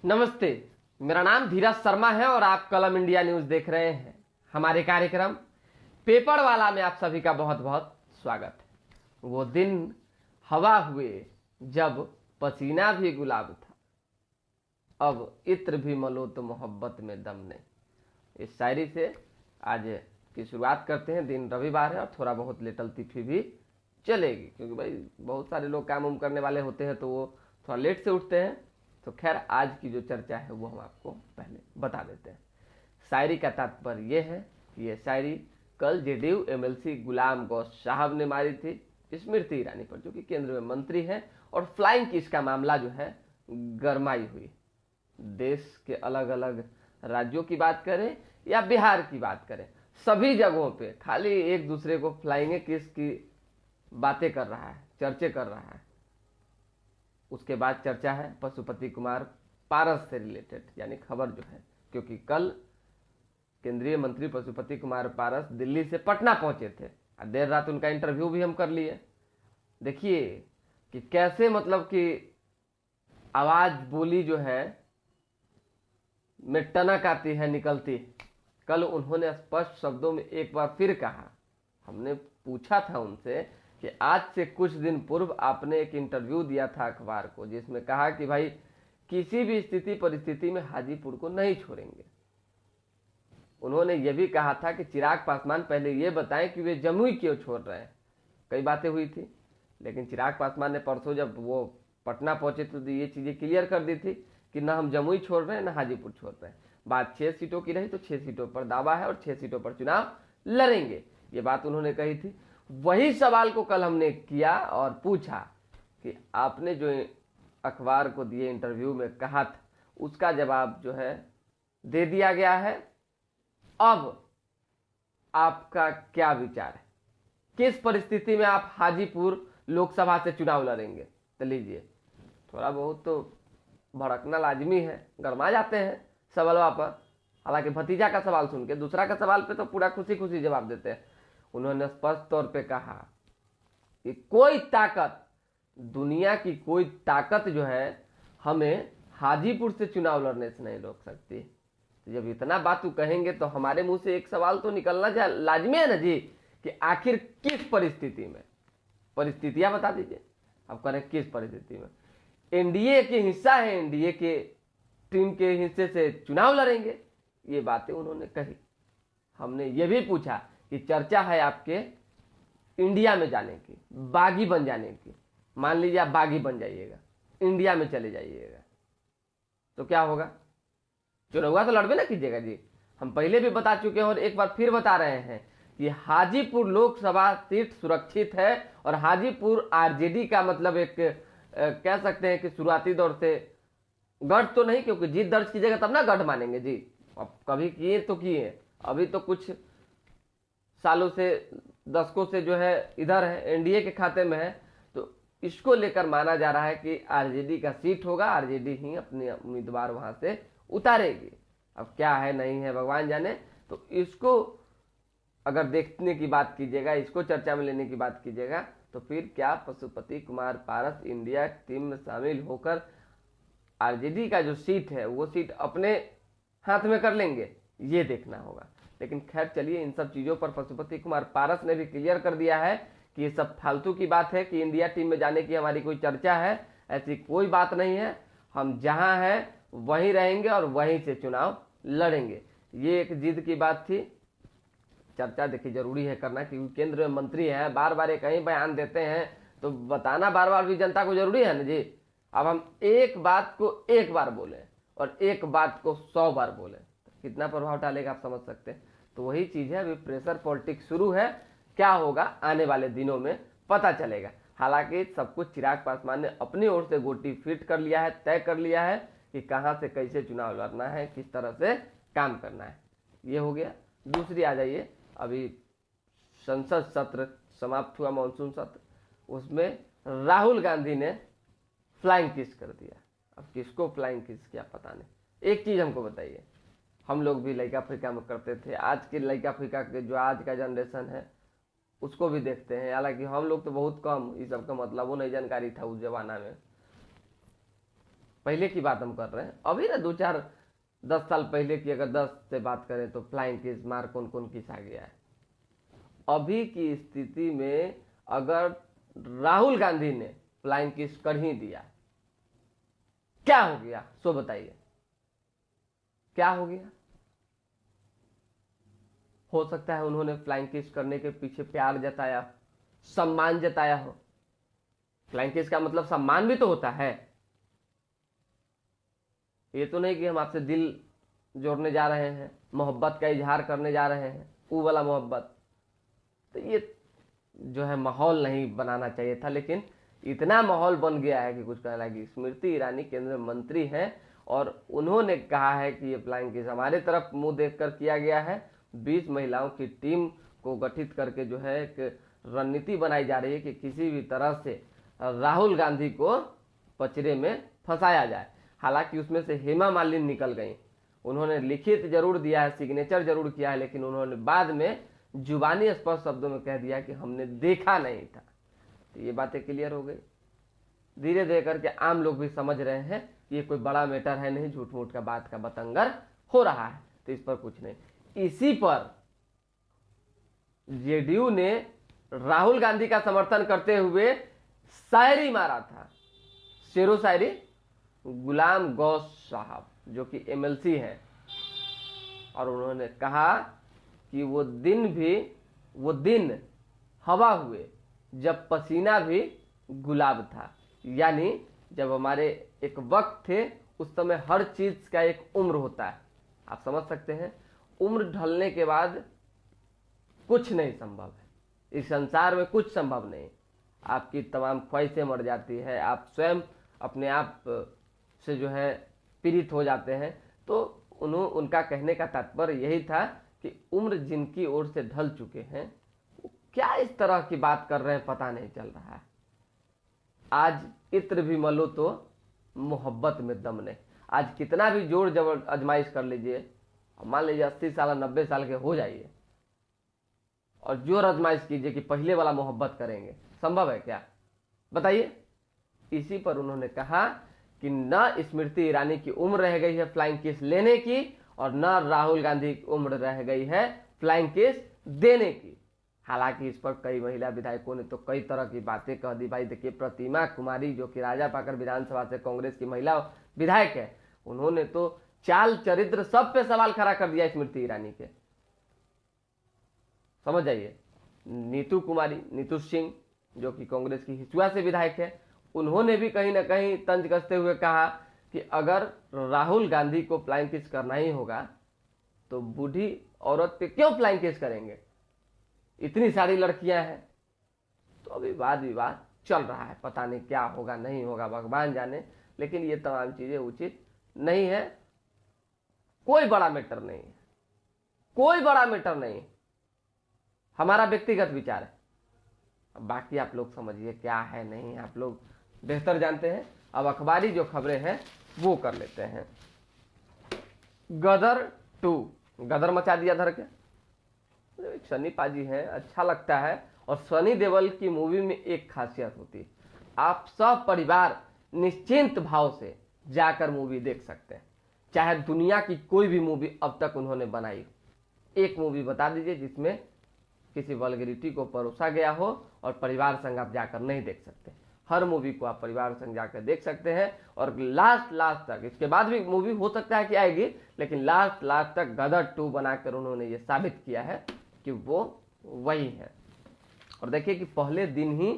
नमस्ते। मेरा नाम धीरज शर्मा है और आप कलम इंडिया न्यूज देख रहे हैं। हमारे कार्यक्रम पेपर वाला में आप सभी का बहुत बहुत स्वागत है। वो दिन हवा हुए जब पसीना भी गुलाब था, अब इत्र भी मलो तो मोहब्बत में दम नहीं। इस शायरी से आज की शुरुआत करते हैं। दिन रविवार है और थोड़ा बहुत लेटल तिथि भी चलेगी, क्योंकि भाई बहुत सारे लोग काम उम करने वाले होते हैं तो वो थोड़ा लेट से उठते हैं। तो खैर, आज की जो चर्चा है वो हम आपको पहले बता देते हैं। शायरी का तात्पर्य ये है कि ये शायरी कल जेडीयू एमएलसी गुलाम गौस साहब ने मारी थी स्मृति ईरानी पर, जो कि केंद्र में मंत्री हैं, और फ्लाइंग किस का मामला जो है गरमाई हुई। देश के अलग अलग राज्यों की बात करें या बिहार की बात करें, सभी जगहों पे खाली एक दूसरे को फ्लाइंग किस की बातें कर रहा है, चर्चे कर रहा है। उसके बाद चर्चा है पशुपति कुमार पारस से रिलेटेड, यानी खबर जो है, क्योंकि कल केंद्रीय मंत्री पशुपति कुमार पारस दिल्ली से पटना पहुंचे थे और देर रात उनका इंटरव्यू भी हम कर लिए। देखिए कि कैसे मतलब कि आवाज बोली जो है में टनक आती है, निकलती है। कल उन्होंने स्पष्ट शब्दों में एक बार फिर कहा, हमने पूछा था उनसे कि आज से कुछ दिन पूर्व आपने एक इंटरव्यू दिया था अखबार को, जिसमें कहा कि भाई किसी भी स्थिति परिस्थिति में हाजीपुर को नहीं छोड़ेंगे। उन्होंने यह भी कहा था कि चिराग पासवान पहले ये बताएं कि वे जमुई क्यों छोड़ रहे हैं। कई बातें हुई थी, लेकिन चिराग पासवान ने परसों जब वो पटना पहुंचे तो ये चीजें क्लियर कर दी थी कि ना हम जमुई छोड़ रहे हैं ना हाजीपुर छोड़ रहे हैं। बात 6 सीटों की रही तो 6 सीटों पर दावा है और 6 सीटों पर चुनाव लड़ेंगे, ये बात उन्होंने कही थी। वही सवाल को कल हमने किया और पूछा कि आपने जो अखबार को दिए इंटरव्यू में कहा था, उसका जवाब जो है दे दिया गया है। अब आपका क्या विचार है, किस परिस्थिति में आप हाजीपुर लोकसभा से चुनाव लड़ेंगे? तो लीजिए, थोड़ा बहुत तो भड़कना लाजमी है, गरमा जाते हैं सवालों पर। हालांकि भतीजा का सवाल सुन के दूसरा का सवाल पे तो पूरा खुशी खुशी जवाब देते हैं। उन्होंने स्पष्ट तौर पे कहा कि कोई ताकत, दुनिया की कोई ताकत जो है हमें हाजीपुर से चुनाव लड़ने से नहीं रोक सकती। तो जब इतना बात कहेंगे तो हमारे मुंह से एक सवाल तो निकलना लाजमी है ना जी, कि आखिर किस परिस्थिति में, परिस्थितियां बता दीजिए। अब करें किस परिस्थिति में एनडीए के हिस्सा है, एनडीए के टीम के हिस्से से चुनाव लड़ेंगे, ये बातें उन्होंने कही। हमने ये भी पूछा कि चर्चा है आपके इंडिया में जाने की, बागी बन जाने की। मान लीजिए आप बागी बन जाइएगा, इंडिया में चले जाइएगा, तो क्या होगा? चुनाव तो लड़बे ना कीजिएगा जी। हम पहले भी बता चुके हैं और एक बार फिर बता रहे हैं कि हाजीपुर लोकसभा सीट सुरक्षित है और हाजीपुर आरजेडी का मतलब एक कह सकते हैं कि शुरुआती दौर से गढ़ तो नहीं, क्योंकि जीत दर्ज कीजिएगा तब ना गढ़ मानेंगे जी। अब कभी किए तो किए, अभी तो कुछ सालों से, दशकों से जो है इधर है, एनडीए के खाते में है, तो इसको लेकर माना जा रहा है कि आरजेडी का सीट होगा, आरजेडी ही अपने उम्मीदवार वहां से उतारेगी। अब क्या है नहीं है भगवान जाने। तो इसको अगर देखने की बात कीजिएगा, इसको चर्चा में लेने की बात कीजिएगा, तो फिर क्या पशुपति कुमार पारस इंडिया टीम में शामिल होकर आरजेडी का जो सीट है वो सीट अपने हाथ में कर लेंगे, ये देखना होगा। लेकिन खैर चलिए, इन सब चीजों पर पशुपति कुमार पारस ने भी क्लियर कर दिया है कि ये सब फालतू की बात है कि इंडिया टीम में जाने की हमारी कोई चर्चा है, ऐसी कोई बात नहीं है। हम जहां हैं वहीं रहेंगे और वहीं से चुनाव लड़ेंगे। ये एक जिद की बात थी। चर्चा देखिए जरूरी है करना, क्योंकि केंद्र में मंत्री है, बार बार एक ही बयान देते हैं तो बताना बार बार भी जनता को जरूरी है ना जी। अब हम एक बात को एक बार बोले और एक बात को 100 बार बोले, तो कितना प्रभाव डालेगा आप समझ सकते हैं। तो वही चीज है, अभी प्रेशर पॉलिटिक्स शुरू है, क्या होगा आने वाले दिनों में पता चलेगा। हालांकि सब कुछ चिराग पासवान ने अपनी ओर से गोटी फिट कर लिया है, तय कर लिया है कि कहां से कैसे चुनाव लड़ना है, किस तरह से काम करना है। ये हो गया। दूसरी आ जाइए, अभी संसद सत्र समाप्त हुआ, मानसून सत्र, उसमें राहुल गांधी ने फ्लाइंग किस कर दिया। अब किसको फ्लाइंग किस किया पता नहीं। एक चीज हमको बताइए, हम लोग भी लड़का फ्रिका में करते थे, आज के लड़का फ्रिका के जो आज का जनरेशन है उसको भी देखते हैं। हालांकि हम लोग तो बहुत कम, इस सब का मतलब वो नहीं जानकारी था उस जमाना में। पहले की बात हम कर रहे हैं, अभी ना 2-4-10 साल पहले की अगर 10 से बात करें तो फ्लाइंग किस मार कौन कौन किस आ गया है। अभी की स्थिति में अगर राहुल गांधी ने फ्लाइंग किस कर ही दिया, क्या हो गया सो बताइए, क्या हो गया? हो सकता है उन्होंने फ्लाइंग किस करने के पीछे प्यार जताया, सम्मान जताया हो। फ्लाइंग किस का मतलब सम्मान भी तो होता है, ये तो नहीं कि हम आपसे दिल जोड़ने जा रहे हैं, मोहब्बत का इजहार करने जा रहे हैं, वो वाला मोहब्बत। तो ये जो है माहौल नहीं बनाना चाहिए था, लेकिन इतना माहौल बन गया है कि कुछ कहना लगी। स्मृति ईरानी केंद्रीय मंत्री हैं और उन्होंने कहा है कि ये फ्लाइंग किस हमारे तरफ मुंह देखकर किया गया है। 20 महिलाओं की टीम को गठित करके जो है एक रणनीति बनाई जा रही है कि किसी भी तरह से राहुल गांधी को पचड़े में फंसाया जाए। हालांकि उसमें से हेमा मालिनी निकल गई, उन्होंने लिखित जरूर दिया है, सिग्नेचर जरूर किया है, लेकिन उन्होंने बाद में जुबानी स्पष्ट शब्दों में कह दिया कि हमने देखा नहीं था। तो ये बातें क्लियर हो गई। धीरे धीरे करके आम लोग भी समझ रहे हैं कि ये कोई बड़ा मैटर है नहीं, झूठ मूठ का बात का बतंगर हो रहा है, तो इस पर कुछ नहीं। इसी पर जेडीयू ने राहुल गांधी का समर्थन करते हुए शायरी मारा था, शेरो शायरी। गुलाम गौस साहब जो कि एमएलसी हैं, और उन्होंने कहा कि वो दिन हवा हुए जब पसीना भी गुलाब था। यानी जब हमारे एक वक्त थे उस समय हर चीज का एक उम्र होता है, आप समझ सकते हैं। उम्र ढलने के बाद कुछ नहीं संभव है, इस संसार में कुछ संभव नहीं। आपकी तमाम ख्वाहिशें मर जाती है, आप स्वयं अपने आप से जो है पीड़ित हो जाते हैं। तो उनका कहने का तात्पर्य यही था कि उम्र जिनकी ओर से ढल चुके हैं वो क्या इस तरह की बात कर रहे हैं पता नहीं चल रहा है। आज इत्र भी मलो तो मोहब्बत में दम नहीं। आज कितना भी जोर जबर आजमाइश कर लीजिए, मान लीजिए 80 साल 90 साल के हो जाइए और जोर आजमाइश कीजिए कि पहले वाला मोहब्बत करेंगे, संभव है क्या बताइए? इसी पर उन्होंने कहा कि न स्मृति ईरानी की उम्र रह गई है फ्लाइंग किस लेने की, और न राहुल गांधी की उम्र रह गई है फ्लाइंग किस देने की। हालांकि इस पर कई महिला विधायकों ने तो कई तरह की बातें कह दी। भाई देखिए, प्रतिमा कुमारी जो कि राजापाकर विधानसभा से कांग्रेस की महिला विधायक है, उन्होंने तो चाल चरित्र सब पे सवाल खड़ा कर दिया स्मृति ईरानी के, समझ जाइए। नीतू सिंह जो कि कांग्रेस की हिसुआ से विधायक है, उन्होंने भी कहीं ना कहीं तंज कसते हुए कहा कि अगर राहुल गांधी को फ्लाइंग किस करना ही होगा तो बूढ़ी औरत पे क्यों फ्लाइंग किस करेंगे, इतनी सारी लड़कियां हैं। तो अभी वाद विवाद चल रहा है, पता नहीं क्या होगा नहीं होगा भगवान जाने, लेकिन ये तमाम चीजें उचित नहीं है। कोई बड़ा मैटर नहीं है, कोई बड़ा मैटर नहीं, हमारा व्यक्तिगत विचार है। बाकी आप लोग समझिए क्या है नहीं, आप लोग बेहतर जानते हैं। अब अखबारी जो खबरें हैं वो कर लेते हैं। गदर 2 गदर मचा दिया धर के। सनी पाजी हैं, अच्छा लगता है। और सनी देओल की मूवी में एक खासियत होती है, आप सब परिवार निश्चिंत भाव से जाकर मूवी देख सकते हैं। चाहे दुनिया की कोई भी मूवी अब तक उन्होंने बनाई, एक मूवी बता दीजिए जिसमें किसी वल्गैरिटी को परोसा गया हो और परिवार संग आप जाकर नहीं देख सकते। हर मूवी को आप परिवार संग जाकर देख सकते हैं, और लास्ट तक, इसके बाद भी मूवी हो सकता है कि आएगी, लेकिन लास्ट तक गदर 2 बनाकर उन्होंने ये साबित किया है कि वो वही है। और देखिए कि पहले दिन ही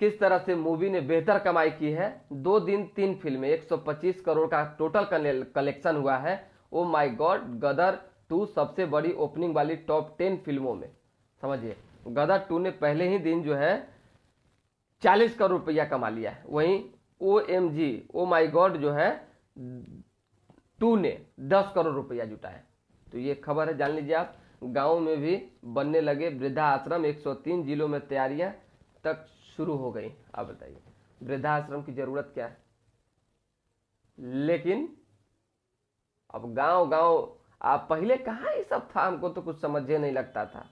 किस तरह से मूवी ने बेहतर कमाई की है। 2 दिन 3 फिल्में, 125 करोड़ का टोटल कलेक्शन हुआ है। ओ माय गॉड, गदर 2 सबसे बड़ी ओपनिंग वाली टॉप 10 फिल्मों में। समझिए, गदर 2 ने पहले ही दिन जो है 40 करोड़ रुपया कमा लिया है। वहीं OMG, ओ माय गॉड जो है 2 ने 10 करोड़ रुपया जुटाया। तो ये खबर है, जान लीजिए आप। गांव में भी बनने लगे वृद्धा आश्रम, 103 जिलों में तैयारियां तक शुरू हो गई। अब बताइए वृद्धा आश्रम की जरूरत क्या है? लेकिन अब गांव आप पहले कहाँ ये सब था, हमको तो कुछ समझे नहीं लगता था।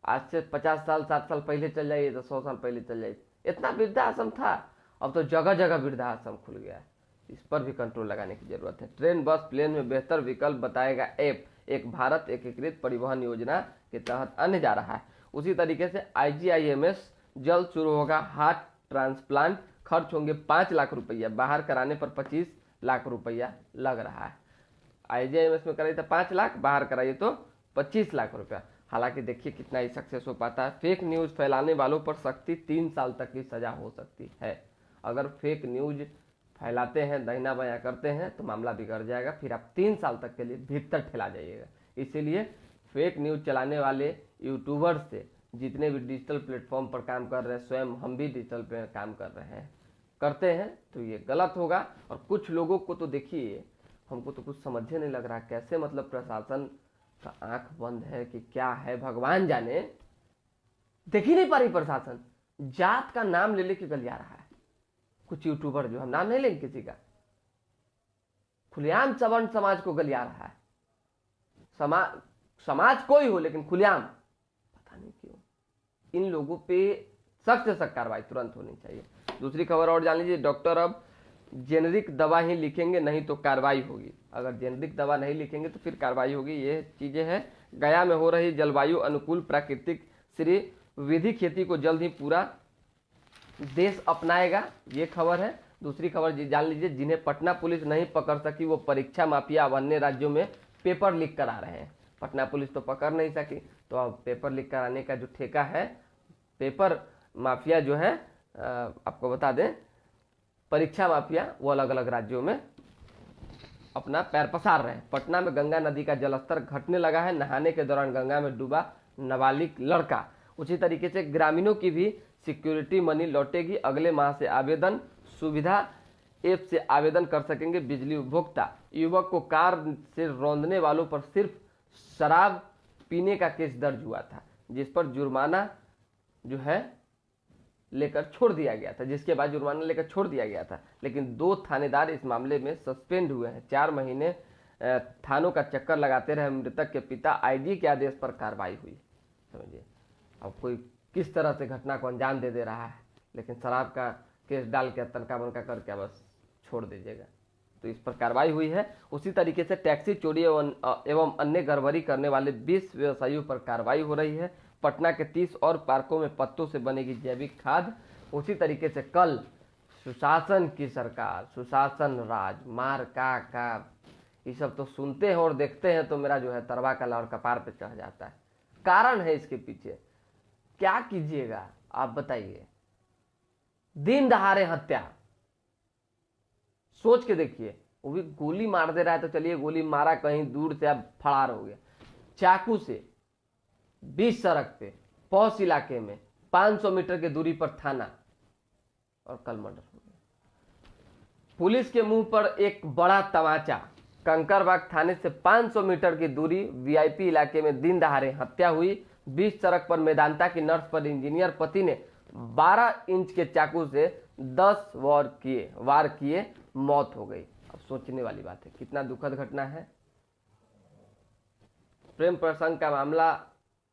आज से 50 साल 60 साल पहले चल जाइए तो 100 साल पहले चल जाइए, इतना वृद्धा आश्रम था। अब तो जगह जगह वृद्धाश्रम खुल गया है, इस पर भी कंट्रोल लगाने की जरूरत है। ट्रेन, बस, प्लेन में बेहतर विकल्प बताएगा ऐप। एक भारत एकीकृत परिवहन योजना के तहत अन्य जा रहा है। उसी तरीके से IGIMS जल्द शुरू होगा हार्ट ट्रांसप्लांट, खर्च होंगे 5 लाख रुपया, बाहर कराने पर 25 लाख रुपया लग रहा है। IGIMS में कराइए तो 5 लाख, बाहर कराइए तो 25 लाख रुपया। हालांकि देखिए कितना ही सक्सेस हो पाता है। फेक न्यूज फैलाने वालों पर सख्ती, 3 साल तक की सजा हो सकती है। अगर फेक न्यूज फैलाते हैं, दहिना बयां करते हैं तो मामला बिगड़ जाएगा, फिर आप 3 साल तक के लिए भीतर ठेला जाइएगा। इसीलिए फेक न्यूज चलाने वाले यूट्यूबर्स से जितने भी डिजिटल प्लेटफॉर्म पर काम कर रहे हैं, स्वयं हम भी डिजिटल पे काम कर रहे हैं, करते हैं तो ये गलत होगा। और कुछ लोगों को तो देखिए, हमको तो कुछ समझ ही नहीं लग रहा कैसे, मतलब प्रशासन का आंख बंद है कि क्या है, भगवान जाने, देख ही नहीं पा रही प्रशासन। जात का नाम ले लेके गलिया रहा है कुछ यूट्यूबर, जो हम नाम नहीं लेंगे किसी का, खुलेआम सवर्ण समाज को गलिया रहा है। समाज कोई हो लेकिन खुलेआम, पता नहीं क्यों। इन लोगों पे सख्त से सख्त कार्रवाई तुरंत होनी चाहिए। दूसरी खबर और जान लीजिए, डॉक्टर अब जेनेरिक दवा ही लिखेंगे, नहीं तो कार्रवाई होगी। अगर जेनेरिक दवा नहीं लिखेंगे तो फिर कार्रवाई होगी। ये चीजें हैं। गया में हो रही जलवायु अनुकूल प्राकृतिक श्री विधि खेती को जल्द ही पूरा देश अपनाएगा, ये खबर है। दूसरी खबर जान लीजिए, जिन्हें पटना पुलिस नहीं पकड़ सकी वो परीक्षा माफिया अब अन्य राज्यों में पेपर लीक करा रहे हैं। पटना पुलिस तो पकड़ नहीं सकी, तो अब पेपर लीक कराने का जो ठेका है, पेपर माफिया जो है, आपको बता दें, परीक्षा माफिया वो अलग अलग राज्यों में अपना पैर पसार रहे हैं। पटना में गंगा नदी का जलस्तर घटने लगा है, नहाने के दौरान गंगा में डूबा नाबालिग लड़का। उसी तरीके से ग्रामीणों की भी सिक्योरिटी मनी लौटेगी। अगले माह से आवेदन सुविधा ऐप से आवेदन कर सकेंगे बिजली उपभोक्ता। युवक को कार से रौंदने वालों पर सिर्फ शराब पीने का केस दर्ज हुआ था, जिस पर जुर्माना जो है लेकर छोड़ दिया गया था, जिसके बाद जुर्माना लेकर छोड़ दिया गया था। लेकिन 2 थानेदार इस मामले में सस्पेंड हुए हैं। 4 महीने थानों का चक्कर लगाते रहे मृतक के पिता। IG के आदेश पर कार्रवाई हुई। समझिए, अब कोई किस तरह से घटना को अंजाम दे रहा है, लेकिन शराब का केस डाल के तनका बनका करके बस छोड़ दीजिएगा, तो इस पर कार्रवाई हुई है। उसी तरीके से टैक्सी चोरी एवं अन्य गड़बड़ी करने वाले 20 व्यवसायियों पर कार्रवाई हो रही है। पटना के 30 और पार्कों में पत्तों से बनेगी जैविक खाद। उसी तरीके से कल सुशासन की सरकार, सुशासन राज, मार का ये सब तो सुनते हैं और देखते हैं तो मेरा जो है तरवा का लार कपार पे चढ़ जाता है। कारण है इसके पीछे, क्या कीजिएगा आप बताइए। दिन दहाड़े हत्या, सोच के देखिए, वो भी गोली मार दे रहा है तो चलिए गोली मारा, कहीं दूर से अब फरार हो गया। चाकू से 20 सड़क पे, पौष इलाके में 500 मीटर की दूरी पर थाना, और कल मर्डर हो गया। पुलिस के मुंह पर एक बड़ा तमाचा। कंकरबाग थाने से 500 मीटर की दूरी VIP इलाके में दिन दहाड़े हत्या हुई। 20 सड़क पर मेदांता की नर्स पर इंजीनियर पति ने 12 इंच के चाकू से 10 वार किए, मौत हो गई। अब सोचने वाली बात है, कितना दुखद घटना है। प्रेम प्रसंग का मामला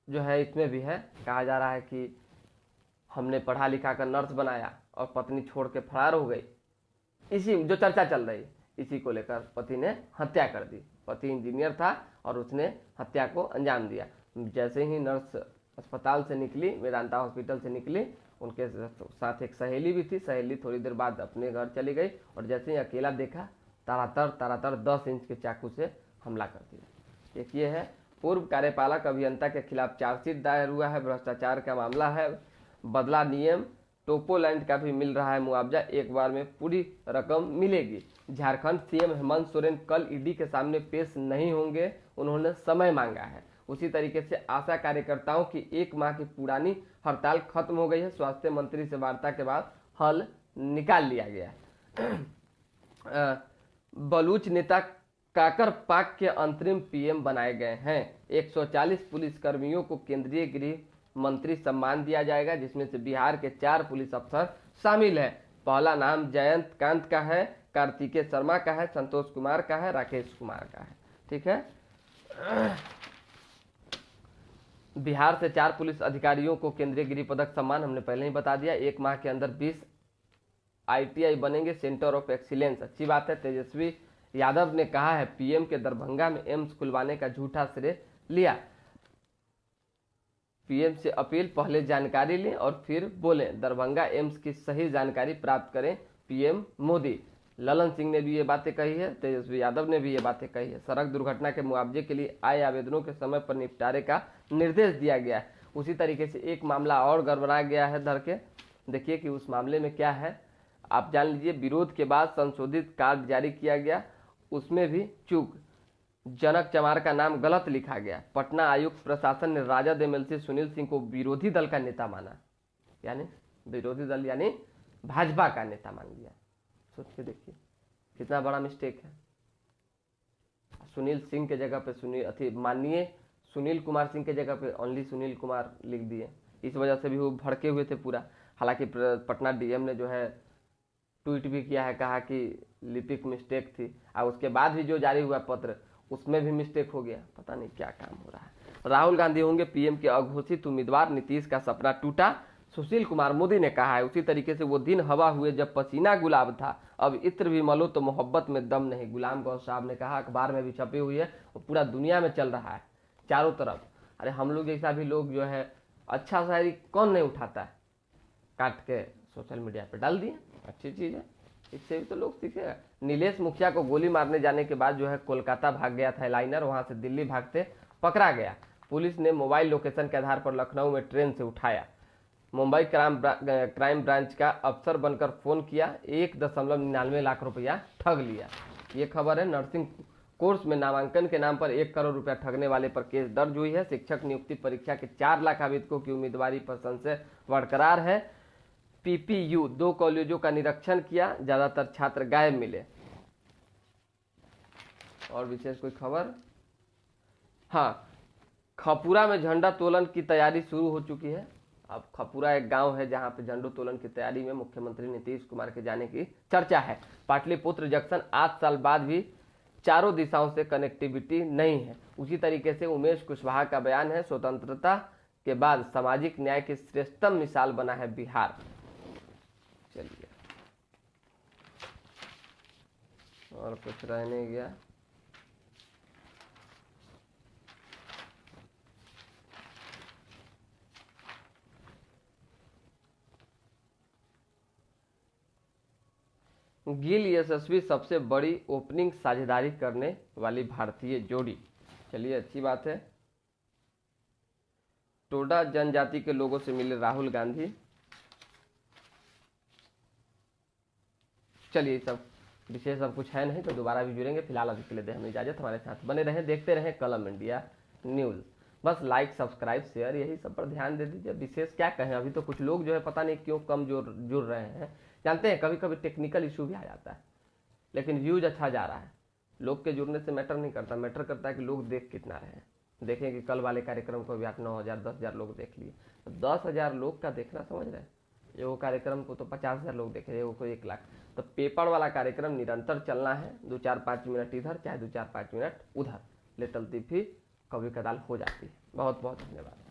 जो है इसमें भी है। कहा जा रहा है कि हमने पढ़ा लिखा कर नर्स बनाया और पत्नी छोड़ के फरार हो गई। इसी जो चर्चा चल रही, इसी को लेकर पति ने हत्या कर दी। पति इंजीनियर था और उसने हत्या को अंजाम दिया। जैसे ही नर्स अस्पताल से निकली, वेदांता हॉस्पिटल से निकली, उनके साथ एक सहेली भी थी। सहेली थोड़ी देर बाद अपने घर चली गई और जैसे ही अकेला देखा, तारातर 10 इंच के चाकू से हमला कर दिया। एक ये है। पूर्व कार्यपालक अभियंता के खिलाफ चार्जशीट दायर हुआ है। भ्रष्टाचार का मामला है। बदला नियम, टोपोलैंड का भी मिल रहा है मुआवजा, एक बार में पूरी रकम मिलेगी। झारखंड CM हेमंत सोरेन कल ED के सामने पेश नहीं होंगे, उन्होंने समय मांगा है। उसी तरीके से आशा कार्यकर्ताओं की 1 माह की पुरानी हड़ताल खत्म हो गई है। स्वास्थ्य मंत्री से वार्ता के बाद हल निकाल लिया गया है। बलूच नेता काकर पाक के अंतरिम PM बनाए गए हैं। 140 पुलिसकर्मियों को केंद्रीय गृह मंत्री सम्मान दिया जाएगा, जिसमें से बिहार के 4 पुलिस अफसर शामिल है। पहला नाम जयंत कांत का है, कार्तिकेय शर्मा का है, संतोष कुमार का है, राकेश कुमार का है। ठीक है। बिहार से 4 पुलिस अधिकारियों को केंद्रीय गृह पदक सम्मान हमने पहले ही बता दिया। 1 माह के अंदर 20 ITI बनेंगे सेंटर ऑफ एक्सीलेंस। अच्छी बात है। तेजस्वी यादव ने कहा है पीएम के दरभंगा में एम्स खुलवाने का झूठा श्रेय लिया। पीएम से अपील, पहले जानकारी लें और फिर बोलें, दरभंगा एम्स की सही जानकारी प्राप्त करें पीएम मोदी। ललन सिंह ने भी ये बातें कही है, तेजस्वी यादव ने भी ये बातें कही है। सड़क दुर्घटना के मुआवजे के लिए आए आवेदनों के समय पर निपटारे का निर्देश दिया गया है। उसी तरीके से एक मामला और गड़बड़ा गया है धर के, देखिए कि उस मामले में क्या है आप जान लीजिए। विरोध के बाद संशोधित कार्ड जारी किया गया, उसमें भी चूक, जनक चमार का नाम गलत लिखा गया। पटना आयुक्त प्रशासन ने राजद MLC सुनील सिंह को विरोधी दल का नेता माना, यानी विरोधी दल यानी भाजपा का नेता मान लिया। सोच के देखिए कितना बड़ा मिस्टेक है। सुनील सिंह के जगह पे माननीय सुनील कुमार सिंह के जगह पे ओनली सुनील कुमार लिख दिए। इस वजह से भी वो भड़के हुए थे पूरा। हालांकि पटना डीएम ने जो है ट्वीट भी किया है, कहा कि लिपिक मिस्टेक थी, और उसके बाद भी जो जारी हुआ पत्र उसमें भी मिस्टेक हो गया। पता नहीं क्या काम हो रहा है। राहुल गांधी होंगे पीएम के अघोषित उम्मीदवार, नीतीश का सपना टूटा, सुशील कुमार मोदी ने कहा है। उसी तरीके से वो दिन हवा हुए जब पसीना गुलाब था, अब इत्र भी मलो तो मोहब्बत में दम नहीं। गुलाम गौर साहब ने कहा, अखबार में भी छपी हुई है और पूरा दुनिया में चल रहा है चारों तरफ। अरे हम लोग जैसा भी लोग जो है अच्छा शायरी कौन नहीं उठाता है, काट के सोशल मीडिया पे डाल दिए, अच्छी चीज है, इससे भी तो लोग सीखेगा। नीलेश मुखिया को गोली मारने जाने के बाद जो है कोलकाता भाग गया था लाइनर, वहां से दिल्ली भागते पकड़ा गया। पुलिस ने मोबाइल लोकेशन के आधार पर लखनऊ में ट्रेन से उठाया। मुंबई क्राइम ब्रांच का अफसर बनकर फोन किया, 1.99 लाख रुपया ठग लिया। ये खबर है। नर्सिंग कोर्स में नामांकन के नाम पर 1 करोड़ रुपया ठगने वाले पर केस दर्ज हुई है। शिक्षक नियुक्ति परीक्षा के 4 लाख आवेदकों की उम्मीदवारी पर संशय बरकरार है। PPU 2 कॉलेजों का निरीक्षण किया, ज्यादातर छात्र गायब मिले। और विशेष कोई खबर? हाँ, खपुरा में झंडा तोलन की तैयारी शुरू हो चुकी है। अब खपुरा एक गांव है जहां पे झंडोत्तोलन की तैयारी में मुख्यमंत्री नीतीश कुमार के जाने की चर्चा है। पाटलिपुत्र जंक्शन 8 साल बाद भी चारों दिशाओं से कनेक्टिविटी नहीं है। उसी तरीके से उमेश कुशवाहा का बयान है, स्वतंत्रता के बाद सामाजिक न्याय की श्रेष्ठतम मिसाल बना है बिहार। चलिए, और कुछ रह नहीं गया। गिल यशस्वी सबसे बड़ी ओपनिंग साझेदारी करने वाली भारतीय जोड़ी। चलिए, अच्छी बात है। टोडा जनजाति के लोगों से मिले राहुल गांधी। चलिए, सब विशेष अब कुछ है नहीं तो दोबारा भी जुड़ेंगे। फिलहाल अभी के लिए दें हमें इजाजत। हमारे साथ बने रहें, देखते रहें कलम इंडिया न्यूज़। बस लाइक, सब्सक्राइब, शेयर, यही सब पर ध्यान दे दीजिए। विशेष क्या कहें, अभी तो कुछ लोग जो है पता नहीं क्यों कम जुड़ रहे हैं। जानते हैं कभी कभी टेक्निकल इशू भी आ जाता है, लेकिन व्यूज अच्छा जा रहा है। लोग के जुड़ने से मैटर नहीं करता, मैटर करता है कि लोग देख कितना रहे हैं। देखें कि कल वाले कार्यक्रम को भी 8, 9 हजार, 10 हजार लोग देख लिए। 10 हजार लोग का देखना समझ रहे हैं। एगो कार्यक्रम को तो 50 हजार लोग देखे, एगो को 1 लाख। तो पेपर वाला कार्यक्रम निरंतर चलना है। 2-4-5 मिनट इधर, चाहे 2-4-5 मिनट उधर। लेटल तिफी कभी कदाल हो जाती है। बहुत बहुत धन्यवाद।